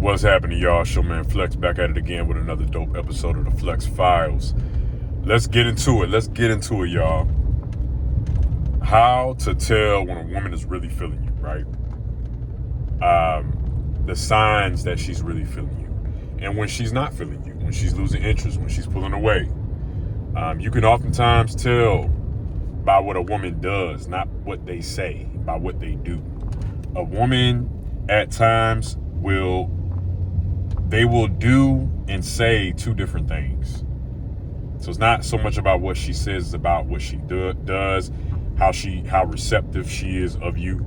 What's happening, y'all? Showman Flex back at it again with another dope episode of the Flex Files. Let's get into it, y'all. How to tell when a woman is really feeling you, right? The signs that she's really feeling you. And when she's not feeling you, when she's losing interest, when she's pulling away. You can oftentimes tell by what a woman does, not what they say, by what they do. A woman at times will do and say two different things. So it's not so much about what she says, it's about what she does, how receptive she is of you.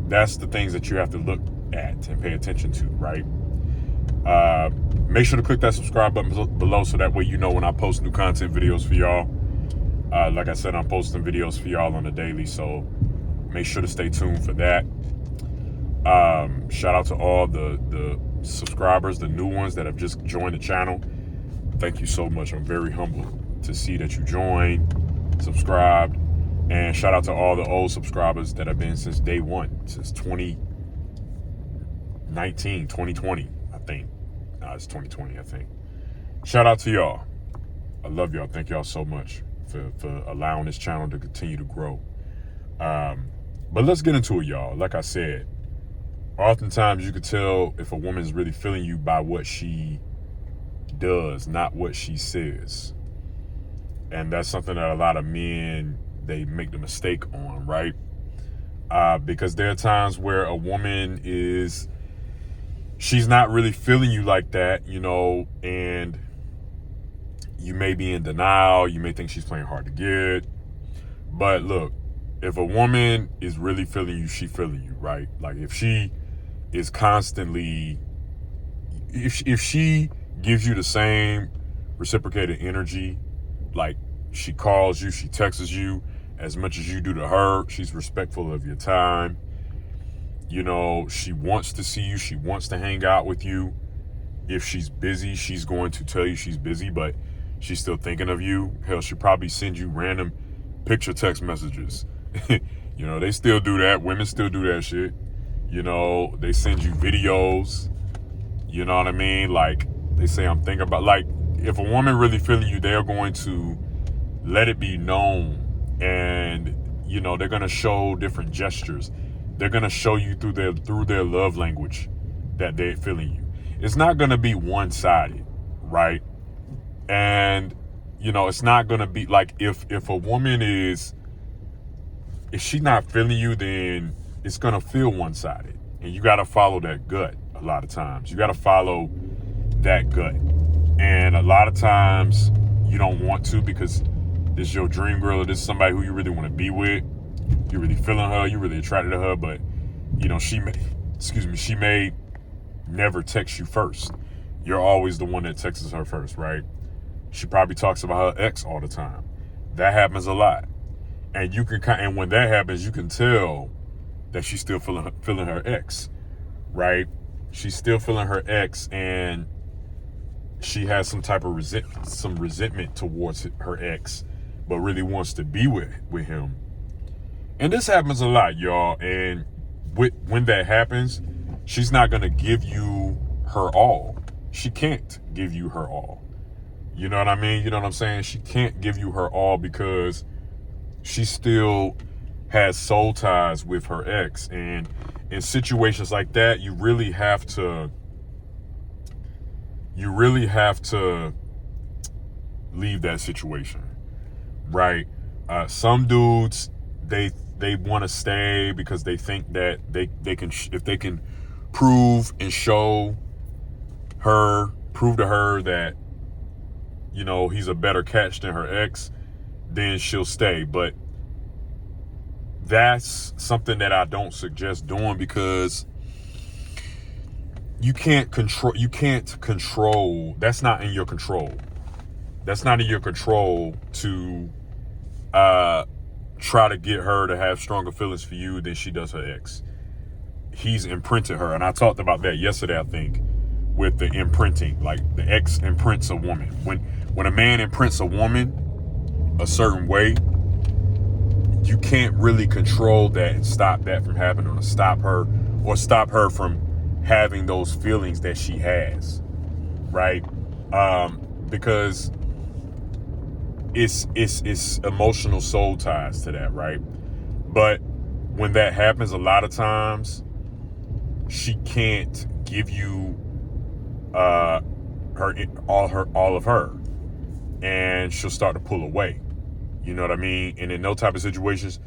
That's the things that you have to look at and pay attention to, right? Make sure to click that subscribe button below so that way you know when I post new content videos for y'all. Like I said, I'm posting videos for y'all on the daily, so make sure to stay tuned for that. Shout out to all the subscribers, the new ones that have just joined the channel. Thank you so much. I'm very humbled to see that you joined, subscribed, and shout out to all the old subscribers that have been since day one, since 2020, I think. It's 2020, I think. Shout out to y'all. I love y'all. Thank y'all so much for allowing this channel to continue to grow. But let's get into it, y'all. Like I said, oftentimes you could tell if a woman is really feeling you by what she does, not what she says. And that's something that a lot of men, they make the mistake on, right? Because there are times where a woman she's not really feeling you like that, and you may be in denial. You may think she's playing hard to get. But look, if a woman is really feeling you, she feeling you, right? Like if she is constantly, if she gives you the same reciprocated energy, like she calls you, she texts you as much as you do to her, she's respectful of your time. She wants to see you. She wants to hang out with you. If she's busy, she's going to tell you she's busy, but she's still thinking of you. Hell, she'll probably send you random picture text messages. They still do that. Women still do that shit. They send you videos. You know what I mean? Like they say, I'm thinking about, like, if a woman really feeling you, they're going to let it be known. And, they're going to show different gestures. They're going to show you through their love language that they're feeling you. It's not going to be one-sided, right? And, it's not going to be like if a woman if she's not feeling you, then it's going to feel one-sided. And you got to follow that gut a lot of times. You got to follow that gut. And a lot of times you don't want to because this is your dream girl or this is somebody who you really want to be with. You're really feeling her. You're really attracted to her. But, she may never text you first. You're always the one that texts her first, right? She probably talks about her ex all the time. That happens a lot. And and when that happens, you can tell that she's still feeling her ex, right? She's still feeling her ex, and she has some type of resentment towards her ex, but really wants to be with him. And this happens a lot, y'all. And when that happens, she's not gonna give you her all. She can't give you her all. You know what I mean? You know what I'm saying? She can't give you her all because she still has soul ties with her ex. And in situations like that, you really have to leave that situation, right? Some dudes, they want to stay because they think that they can, if they can prove to her that, he's a better catch than her ex, then she'll stay. But that's something that I don't suggest doing because you can't control. That's not in your control. That's not in your control to try to get her to have stronger feelings for you than she does her ex. He's imprinted her. And I talked about that yesterday, I think, with the imprinting. Like the ex imprints a woman. When a man imprints a woman a certain way, you can't really control that and stop that from happening, or stop her from having those feelings that she has, right? Because it's emotional soul ties to that, right? But when that happens, a lot of times she can't give you all of her, and she'll start to pull away. You know what I mean? And in those type of situations,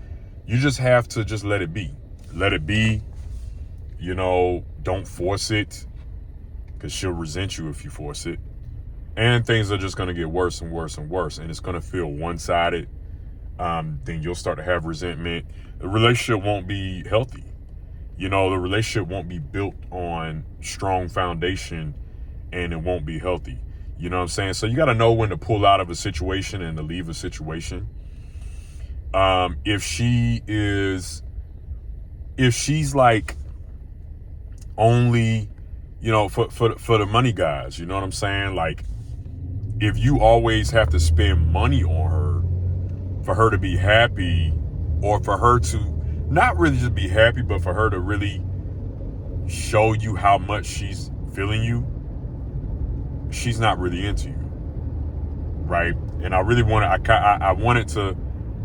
you just have to just let it be. Let it be. You know, don't force it, because she'll resent you if you force it. And things are just going to get worse and worse and worse, and it's going to feel one-sided. Then you'll start to have resentment. The relationship won't be healthy. You know, the relationship won't be built on strong foundation, and it won't be healthy. You know what I'm saying? So you got to know when to pull out of a situation and to leave a situation. If she's like only, you know, for the money guys, you know what I'm saying? Like, if you always have to spend money on her for her to be happy, or for her to not really just be happy, but for her to really show you how much she's feeling you, she's not really into you, right? And I really I wanted to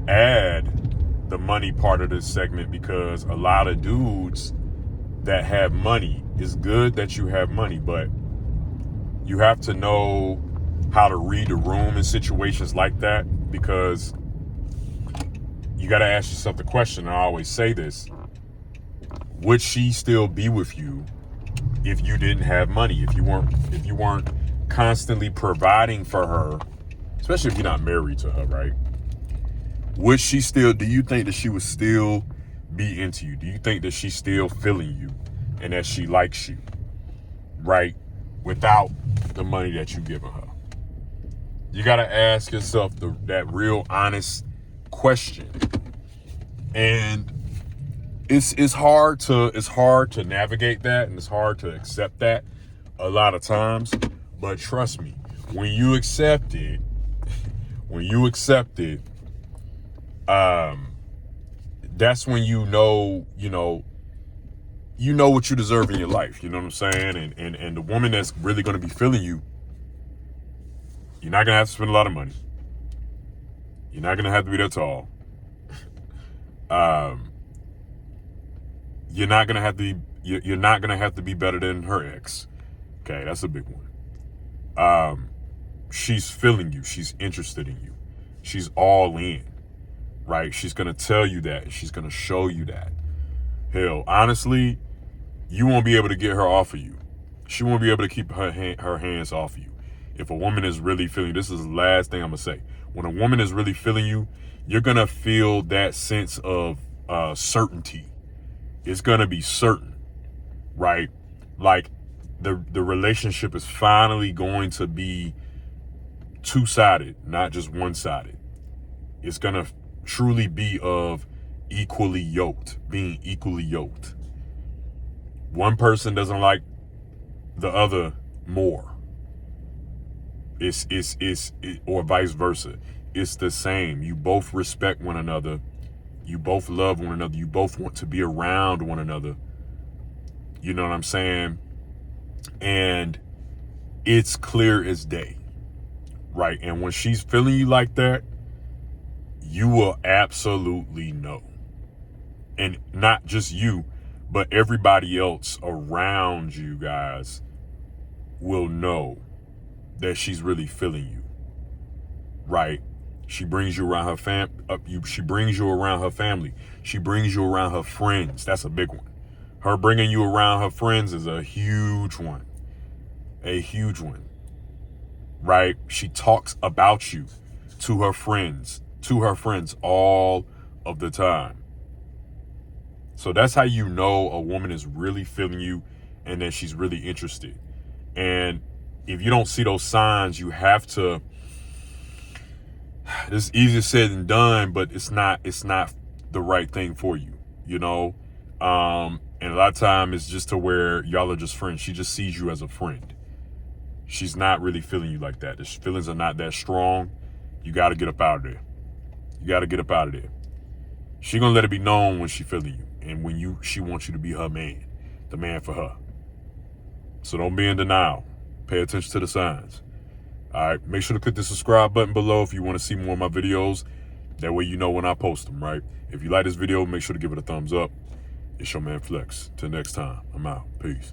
add the money part of this segment, because a lot of dudes that have money, it's good that you have money, but you have to know how to read the room in situations like that, because you got to ask yourself the question, and I always say this: would she still be with you if you didn't have money? If you weren't constantly providing for her, especially if you're not married to her, right? Would she still, do you think that she would still be into you? Do you think that she's still feeling you and that she likes you, right? Without the money that you're giving her. You got to ask yourself that real honest question. And it's hard to navigate that, and it's hard to accept that a lot of times. But trust me, when you accept it, that's when you know what you deserve in your life. You know what I'm saying? And the woman that's really going to be feeling you, you're not going to have to spend a lot of money. You're not going to have to be that tall. You're not going to have to be better than her ex. Okay, that's a big one. She's feeling you. She's interested in you. She's all in, right? She's going to tell you that. She's going to show you that. Hell, honestly, you won't be able to get her off of you. She won't be able to keep her hands off of you. If a woman is really feeling you, this is the last thing I'm going to say. When a woman is really feeling you, you're going to feel that sense of certainty. It's going to be certain, right? Like the relationship is finally going to be two-sided, not just one-sided. It's going to truly be of being equally yoked. One person doesn't like the other more. Or vice versa. It's the same. You both respect one another. You both love one another. You both want to be around one another. You know what I'm saying? And it's clear as day, right? And when she's feeling you like that, you will absolutely know. And not just you, but everybody else around you guys will know that she's really feeling you, right? She brings you around her she brings you around her family. She brings you around her friends. That's a big one. Her bringing you around her friends is a huge one. A huge one, right? She talks about you to her friends all of the time. So that's how you know a woman is really feeling you and that she's really interested. And if you don't see those signs, you have to, it's easier said than done, but it's not the right thing for you, you know? And a lot of time it's just to where y'all are just friends. She just sees you as a friend. She's not really feeling you like that. The feelings are not that strong. You got to get up out of there. She gonna let it be known when she feeling you, and when she wants you to be her man, the man for her. So don't be in denial. Pay attention to the signs. All right, make sure to click the subscribe button below if you want to see more of my videos. That way you know when I post them, right? If you like this video, make sure to give it a thumbs up. It's your man Flex. Till next time, I'm out. Peace.